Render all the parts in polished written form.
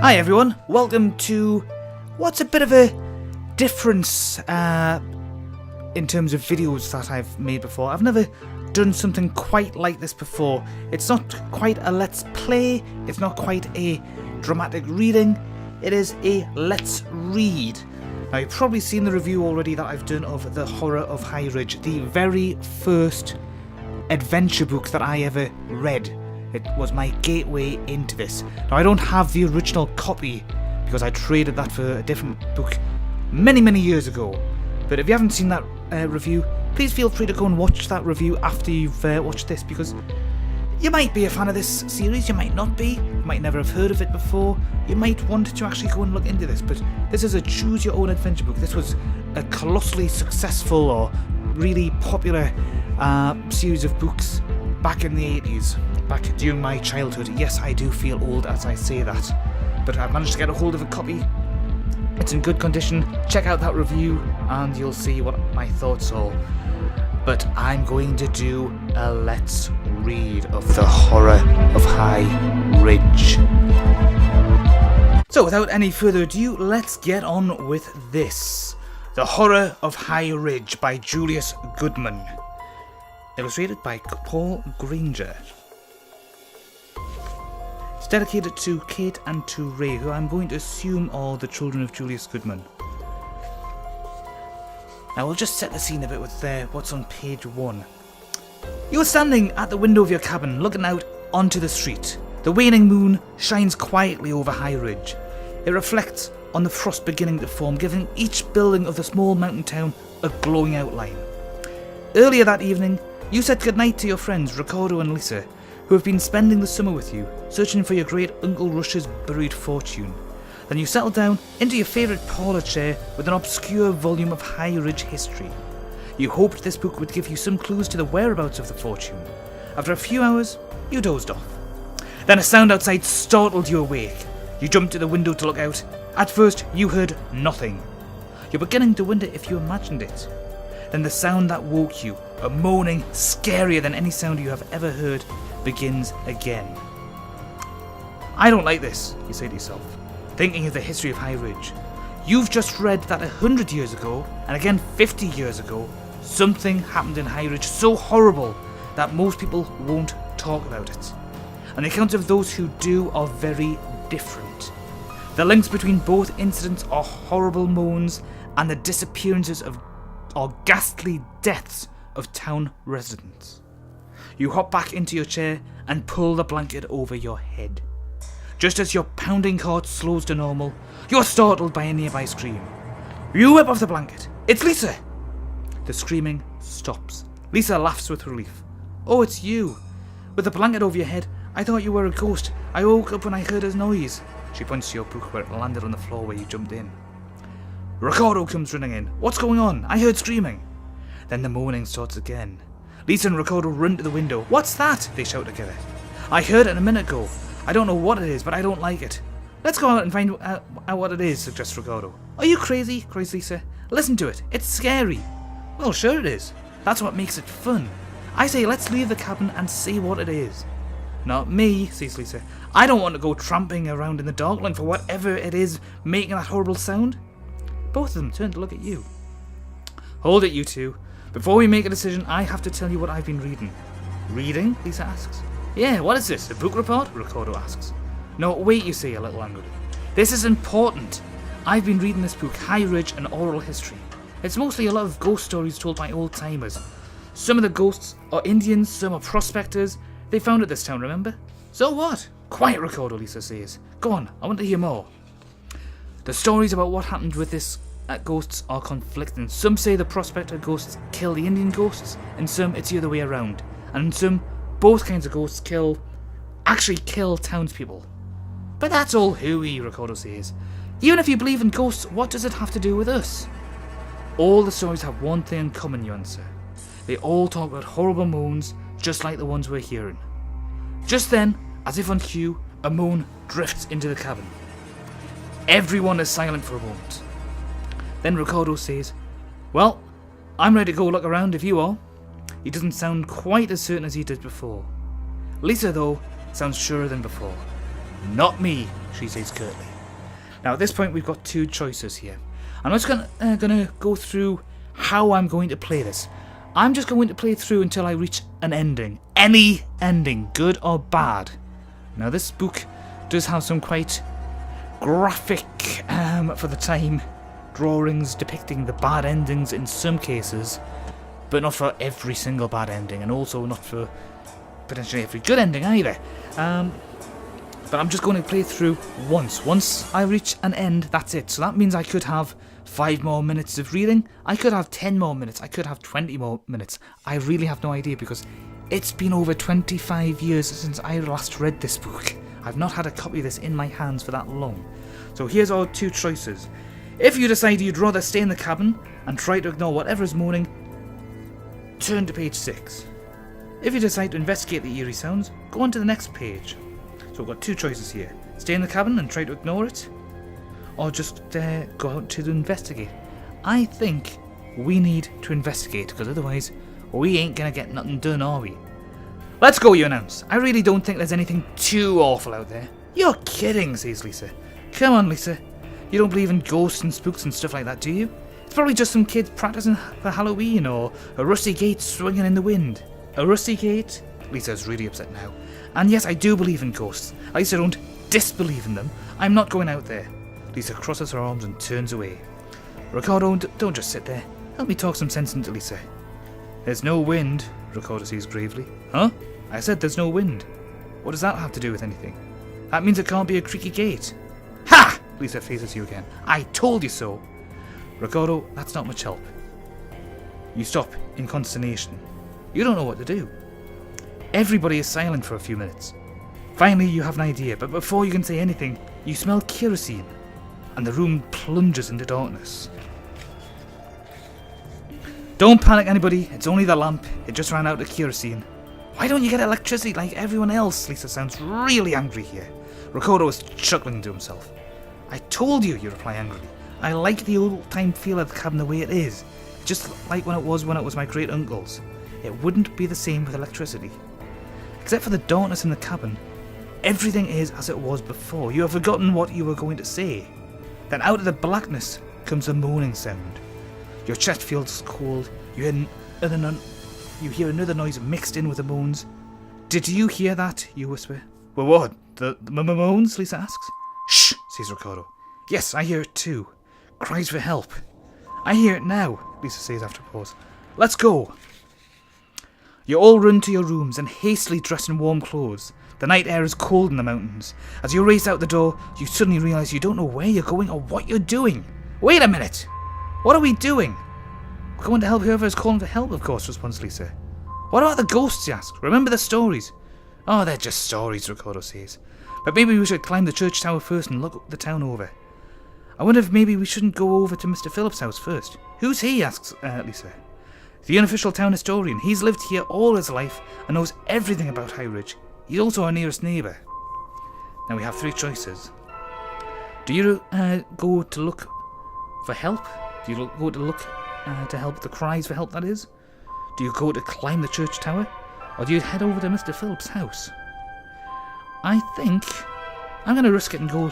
Hi everyone, welcome to what's a bit of a difference in terms of videos that I've made before. I've never done something quite like this before. It's not quite a let's play, it's not quite a dramatic reading, it is a let's read. Now you've probably seen the review already that I've done of The Horror of High Ridge, the very first adventure book that I ever read. It was my gateway into this. Now I don't have the original copy because I traded that for a different book many years ago. But if you haven't seen that review, please feel free to go and watch that review after you've watched this, because you might be a fan of this series, you might not be, you might never have heard of it before, you might want to actually go and look into this, but this is a choose your own adventure book. This was a colossally successful or really popular series of books back in the 80s. Back during my childhood. Yes, I do feel old as I say that, but I've managed to get a hold of a copy. It's in good condition. Check out that review and you'll see what my thoughts are. But I'm going to do a let's read of The Horror of High Ridge. So without any further ado, let's get on with this. The Horror of High Ridge by Julius Goodman. Illustrated by Paul Granger. It's dedicated to Kate and to Ray, who I'm going to assume are the children of Julius Goodman. Now we'll just set the scene a bit with what's on page 1. You are standing at the window of your cabin, looking out onto the street. The waning moon shines quietly over High Ridge. It reflects on the frost beginning to form, giving each building of the small mountain town a glowing outline. Earlier that evening, you said goodnight to your friends Ricardo and Lisa, who have been spending the summer with you, searching for your great Uncle Rush's buried fortune. Then you settled down into your favourite parlour chair with an obscure volume of High Ridge history. You hoped this book would give you some clues to the whereabouts of the fortune. After a few hours, you dozed off. Then a sound outside startled you awake. You jumped to the window to look out. At first, you heard nothing. You're beginning to wonder if you imagined it. Then the sound that woke you, a moaning scarier than any sound you have ever heard, begins again. I don't like this, you say to yourself, thinking of the history of High Ridge. You've just read that 100 years ago, and again 50 years ago, something happened in High Ridge so horrible that most people won't talk about it. And the accounts of those who do are very different. The links between both incidents are horrible moans and the disappearances of or ghastly deaths of town residents. You hop back into your chair and pull the blanket over your head. Just as your pounding heart slows to normal, you're startled by a nearby scream. You whip off the blanket. It's Lisa! The screaming stops. Lisa laughs with relief. Oh, it's you. With the blanket over your head, I thought you were a ghost. I woke up when I heard a noise. She points to your book where it landed on the floor where you jumped in. Ricardo comes running in. What's going on? I heard screaming. Then the moaning starts again. Lisa and Ricardo run to the window. What's that? They shout together. I heard it a minute ago. I don't know what it is, but I don't like it. Let's go out and find out what it is, suggests Ricardo. Are you crazy? Cries Lisa. Listen to it. It's scary. Well, sure it is. That's what makes it fun. I say let's leave the cabin and see what it is. Not me, says Lisa. I don't want to go tramping around in the dark looking for whatever it is making that horrible sound. Both of them turn to look at you. Hold it, you two. Before we make a decision, I have to tell you what I've been reading. Reading? Lisa asks. Yeah, what is this? A book report? Ricardo asks. No, wait, you say a little angrily. This is important. I've been reading this book, High Ridge, an oral history. It's mostly a lot of ghost stories told by old timers. Some of the ghosts are Indians, some are prospectors. They founded this town, remember? So what? Quiet, Ricardo, Lisa says. Go on, I want to hear more. The stories about what happened with this ghosts are conflicting. Some say the prospector ghosts kill the Indian ghosts, and some it's the other way around. And some, both kinds of ghosts actually kill townspeople. But that's all hooey, Ricardo says. Even if you believe in ghosts, what does it have to do with us? All the stories have one thing in common, you answer. They all talk about horrible moans, just like the ones we're hearing. Just then, as if on cue, a moan drifts into the cabin. Everyone is silent for a moment. Then Ricardo says, well, I'm ready to go look around if you are. He doesn't sound quite as certain as he did before. Lisa, though, sounds surer than before. Not me, she says curtly. Now at this point we've got two choices here. I'm just gonna go through how I'm going to play this. I'm just going to play through until I reach an ending. Any ending, good or bad. Now this book does have some quite graphic, for the time, drawings depicting the bad endings in some cases, but not for every single bad ending, and also not for potentially every good ending either. But I'm just going to play through once. Once I reach an end, that's it. So that means I could have 5 more minutes of reading. I could have 10 more minutes. I could have 20 more minutes. I really have no idea because it's been over 25 years since I last read this book. I've not had a copy of this in my hands for that long. So here's our two choices. If you decide you'd rather stay in the cabin and try to ignore whatever is moaning, turn to page 6. If you decide to investigate the eerie sounds, go on to the next page. So we've got two choices here. Stay in the cabin and try to ignore it, or just go out to investigate. I think we need to investigate, because otherwise we ain't gonna get nothing done, are we? Let's go, you announce. I really don't think there's anything too awful out there. You're kidding, says Lisa. Come on, Lisa. You don't believe in ghosts and spooks and stuff like that, do you? It's probably just some kids practicing for Halloween, or a rusty gate swinging in the wind. A rusty gate? Lisa's really upset now. And yes, I do believe in ghosts. At least I don't disbelieve in them. I'm not going out there. Lisa crosses her arms and turns away. Ricardo, don't just sit there. Help me talk some sense into Lisa. There's no wind, Ricardo says gravely. Huh? I said there's no wind. What does that have to do with anything? That means it can't be a creaky gate. Ha! Lisa faces you again. I told you so. Ricardo, that's not much help. You stop in consternation. You don't know what to do. Everybody is silent for a few minutes. Finally, you have an idea, but before you can say anything, you smell kerosene, and the room plunges into darkness. Don't panic, anybody. It's only the lamp. It just ran out of kerosene. Why don't you get electricity like everyone else? Lisa sounds really angry here. Ricardo is chuckling to himself. I told you, you reply angrily. I like the old-time feel of the cabin the way it is. Just like when it was my great-uncle's. It wouldn't be the same with electricity. Except for the darkness in the cabin, everything is as it was before. You have forgotten what you were going to say. Then out of the blackness comes a moaning sound. Your chest feels cold. You hear another noise mixed in with the moans. Did you hear that? You whisper. Well, what? The moans? Lisa asks. Shh, says Ricardo. Yes, I hear it too. Cries for help. I hear it now, Lisa says after a pause. Let's go. You all run to your rooms and hastily dress in warm clothes. The night air is cold in the mountains. As you race out the door, you suddenly realise you don't know where you're going or what you're doing. Wait a minute! What are we doing? We're going to help whoever is calling for help, of course, responds Lisa. What about the ghosts, you ask? Remember the stories? Oh, they're just stories, Ricardo says. But maybe we should climb the church tower first and look the town over. I wonder if maybe we shouldn't go over to Mr. Phillips' house first. Who's he? Asks Lisa. The unofficial town historian. He's lived here all his life and knows everything about High Ridge. He's also our nearest neighbour. Now we have 3 choices. Do you go to look for help? Do you go to look to help the cries for help, that is? Do you go to climb the church tower? Or do you head over to Mr. Phillips' house? I think I'm going to risk it and go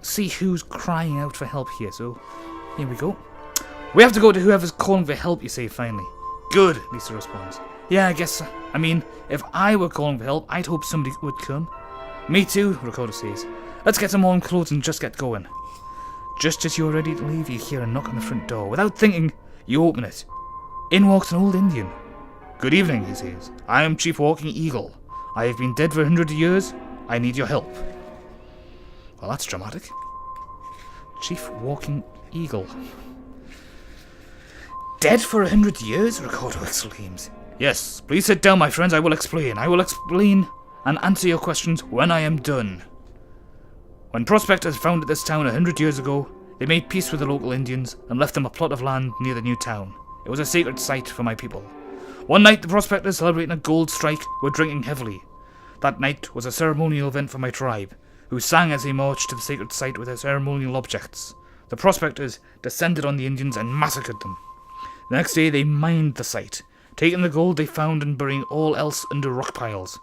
see who's crying out for help here. So here we go. We have to go to whoever's calling for help, you say finally. Good, Lisa responds. Yeah, I guess. I mean, if I were calling for help, I'd hope somebody would come. Me too, Ricardo says. Let's get some warm clothes and just get going. Just as you're ready to leave, you hear a knock on the front door. Without thinking, you open it. In walks an old Indian. Good evening, he says. I am Chief Walking Eagle. I have been dead for 100 years. I need your help. Well, that's dramatic. Chief Walking Eagle. Dead for 100 years? Ricardo exclaims. Yes, please sit down, my friends. I will explain. I will explain and answer your questions when I am done. When prospectors founded this town 100 years ago, they made peace with the local Indians and left them a plot of land near the new town. It was a sacred site for my people. One night, the prospectors celebrating a gold strike were drinking heavily. That night was a ceremonial event for my tribe, who sang as they marched to the sacred site with their ceremonial objects. The prospectors descended on the Indians and massacred them. The next day, they mined the site, taking the gold they found and burying all else under rock piles.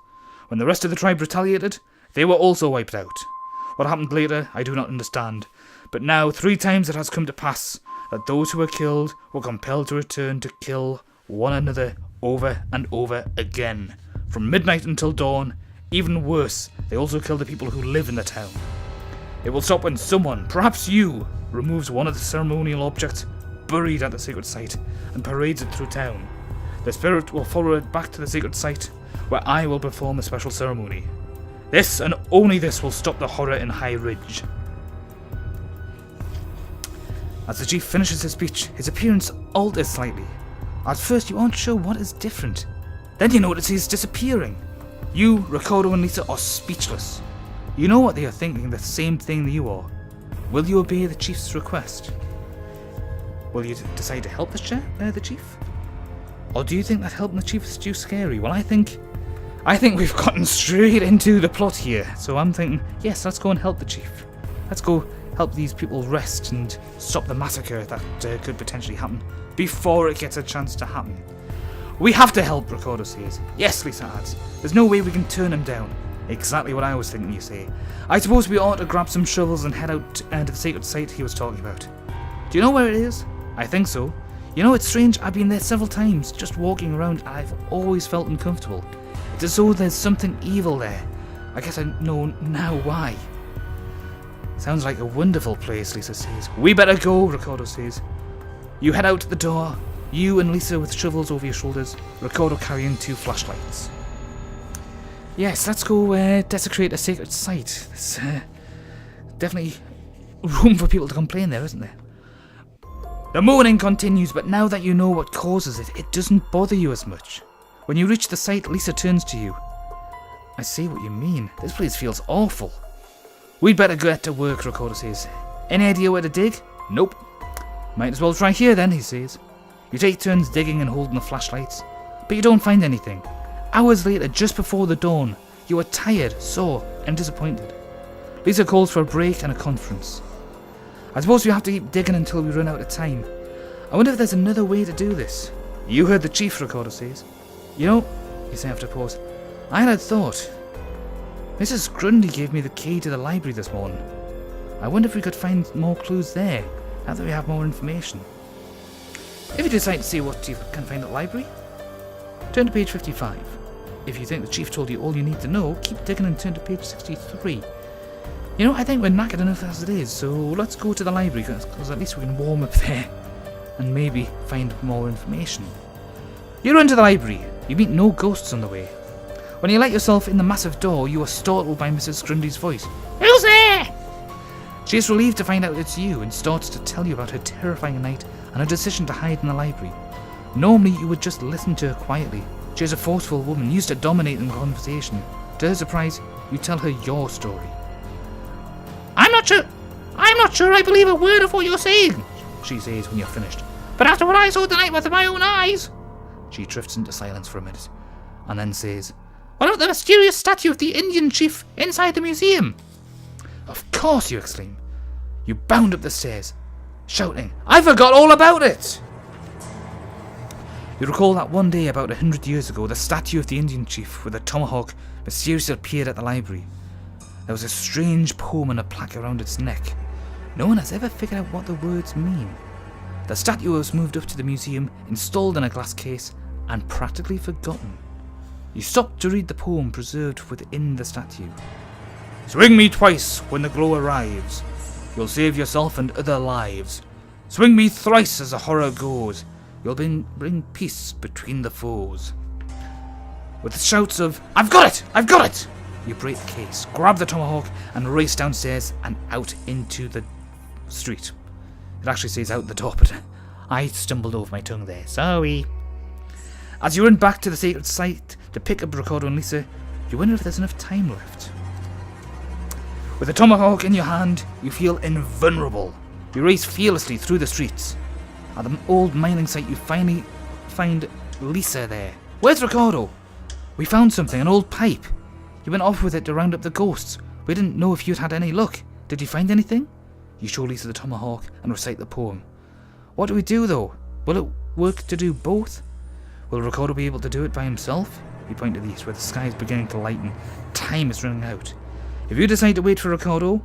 When the rest of the tribe retaliated, they were also wiped out. What happened later, I do not understand, But now 3 times it has come to pass that those who were killed were compelled to return to kill one another over and over again. From midnight until dawn. Even worse, they also kill the people who live in the town. It will stop when someone, perhaps you, removes one of the ceremonial objects buried at the sacred site and parades it through town. The spirit will follow it back to the sacred site, where I will perform a special ceremony. This and only this will stop the horror in High Ridge. As the chief finishes his speech, his appearance alters slightly. At first you aren't sure what is different. Then you notice he's disappearing. You, Ricardo and Lisa are speechless. You know what they are thinking, the same thing that you are. Will you obey the chief's request? Will you decide to help the chief? Or do you think that helping the chief is too scary? Well, I think we've gotten straight into the plot here. So I'm thinking, yes, let's go and help the chief. Let's go help these people rest and stop the massacre that could potentially happen before it gets a chance to happen. We have to help, Ricardo says. Yes, Lisa adds. There's no way we can turn him down. Exactly what I was thinking, you say. I suppose we ought to grab some shovels and head out to the sacred site he was talking about. Do you know where it is? I think so. You know, it's strange, I've been there several times, just walking around, and I've always felt uncomfortable. It's as though there's something evil there. I guess I know now why. Sounds like a wonderful place, Lisa says. We better go, Ricardo says. You head out to the door, you and Lisa with shovels over your shoulders, Ricardo carrying 2 flashlights. Yes, let's go desecrate a sacred site. There's definitely room for people to complain there, isn't there? The mourning continues, but now that you know what causes it, it doesn't bother you as much. When you reach the site, Lisa turns to you. I see what you mean. This place feels awful. We'd better get to work, Ricardo says. Any idea where to dig? Nope. Might as well try here then, he says. You take turns digging and holding the flashlights, but you don't find anything. Hours later, just before the dawn, you are tired, sore, and disappointed. Lisa calls for a break and a conference. I suppose we have to keep digging until we run out of time. I wonder if there's another way to do this. You heard the chief, Ricardo says. You know, you say after a pause, I had a thought. Mrs. Grundy gave me the key to the library this morning. I wonder if we could find more clues there, now that we have more information. If you decide to see what you can find at the library, turn to page 55. If you think the chief told you all you need to know, keep digging and turn to page 63. You know, I think we're knackered enough as it is, so let's go to the library, because at least we can warm up there and maybe find more information. You run to the library. You meet no ghosts on the way. When you let yourself in the massive door, you are startled by Mrs. Grundy's voice. Who's there? She is relieved to find out it's you and starts to tell you about her terrifying night and her decision to hide in the library. Normally, you would just listen to her quietly. She is a forceful woman, used to dominating conversation. To her surprise, you tell her your story. I'm not sure I believe a word of what you're saying, she says when you're finished. But after what I saw tonight with my own eyes... She drifts into silence for a minute, and then says, what about the mysterious statue of the Indian chief inside the museum? Of course, you exclaim. You bound up the stairs, shouting, I forgot all about it! You recall that one day about 100 years ago, the statue of the Indian chief with a tomahawk mysteriously appeared at the library. There was a strange poem and a plaque around its neck. No one has ever figured out what the words mean. The statue was moved up to the museum, installed in a glass case, and practically forgotten. You stop to read the poem preserved within the statue. Swing me twice when the glow arrives. You'll save yourself and other lives. Swing me thrice as the horror goes. You'll bring peace between the foes. With the shouts of, I've got it! I've got it! You break the case, grab the tomahawk, and race downstairs and out into the street. It actually says out the door, but I stumbled over my tongue there. Sorry. As you run back to the sacred site to pick up Ricardo and Lisa, you wonder if there's enough time left. With the tomahawk in your hand, you feel invulnerable. You race fearlessly through the streets. At the old mining site, you finally find Lisa there. Where's Ricardo? We found something, an old pipe. You went off with it to round up the ghosts. We didn't know if you'd had any luck. Did you find anything? You show Lisa the tomahawk and recite the poem. What do we do though? Will it work to do both? Will Ricardo be able to do it by himself? You point to the east where the sky is beginning to lighten. Time is running out. If you decide to wait for Ricardo,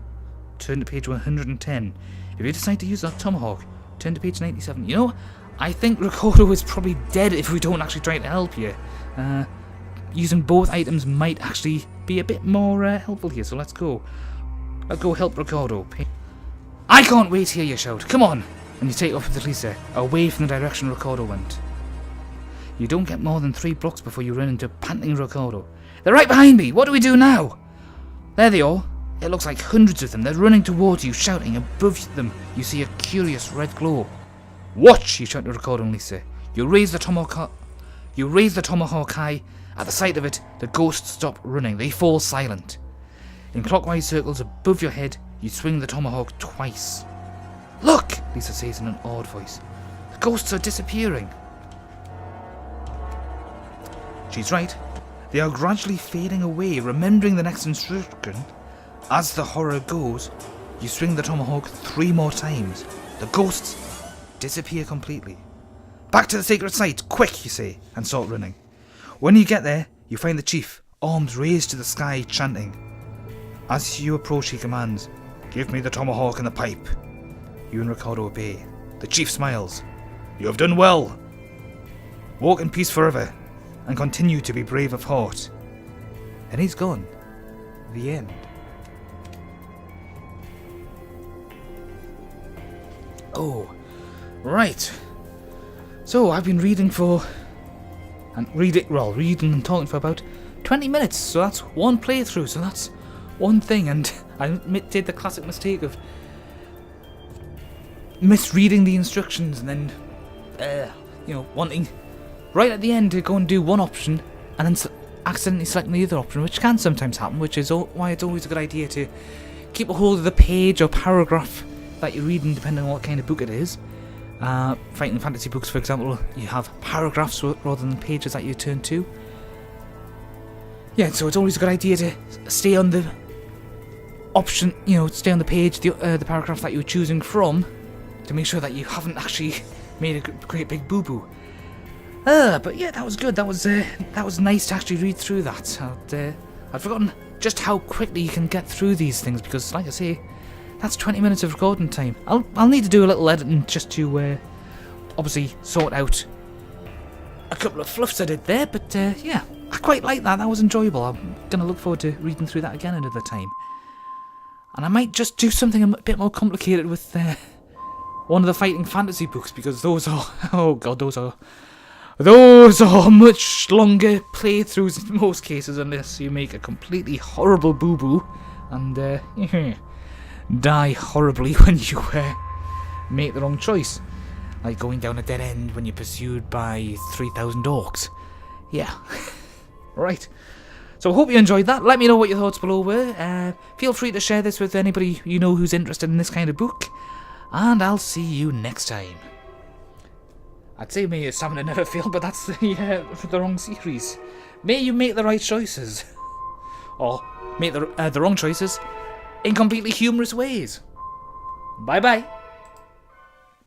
turn to page 110. If you decide to use that tomahawk, turn to page 97. You know, I think Ricardo is probably dead if we don't actually try to help you. Using both items might actually be a bit more helpful here, so let's go. Let's go help Ricardo. I can't wait to hear you shout. Come on! And you take off with Lisa, away from the direction Ricardo went. You don't get more than 3 blocks before you run into panting Ricardo. They're right behind me! What do we do now? There they are. It looks like hundreds of them. They're running towards you, shouting. Above them, you see a curious red glow. Watch! You shout to Ricardo and Lisa. You raise the tomahawk high. At the sight of it, the ghosts stop running. They fall silent. In clockwise circles above your head, you swing the tomahawk twice. Look! Lisa says in an awed voice. The ghosts are disappearing. She's right. They are gradually fading away. Remembering the next instruction, as the horror goes, you swing the tomahawk 3 more times. The ghosts disappear completely. Back to the sacred site, quick, you say, and start running. When you get there, you find the chief, arms raised to the sky, chanting. As you approach, he commands, "Give me the tomahawk and the pipe." You and Ricardo obey. The chief smiles. "You have done well. Walk in peace forever, and continue to be brave of heart." And he's gone. The end. Oh, right. So I've been reading and talking for about 20 minutes. So that's one playthrough. So that's one thing. And I did the classic mistake of misreading the instructions and then, wanting right at the end to go and do one option and then accidentally selecting the other option, which can sometimes happen, which is why it's always a good idea to keep a hold of the page or paragraph that you're reading, depending on what kind of book it is. Fighting fantasy books, for example, you have paragraphs rather than pages that you turn to. Yeah, so it's always a good idea to stay on the option, stay on the page, the paragraph that you're choosing from, to make sure that you haven't actually made a great big boo-boo. But yeah, that was good. That was nice to actually read through that. I'd forgotten just how quickly you can get through these things, because, like I say, that's 20 minutes of recording time. I'll need to do a little editing just to obviously sort out a couple of fluffs I did there, but yeah, I quite like that. That was enjoyable. I'm going to look forward to reading through that again another time. And I might just do something a bit more complicated with one of the fighting fantasy books, because those are, oh god, those are much longer playthroughs in most cases, unless you make a completely horrible boo-boo and die horribly when you make the wrong choice. Like going down a dead end when you're pursued by 3,000 orcs. Yeah. Right. So I hope you enjoyed that. Let me know what your thoughts below were. Feel free to share this with anybody you know who's interested in this kind of book. And I'll see you next time. I'd say may your stamina never fail, but that's the wrong series. May you make the right choices. Or make the wrong choices in completely humorous ways. Bye bye.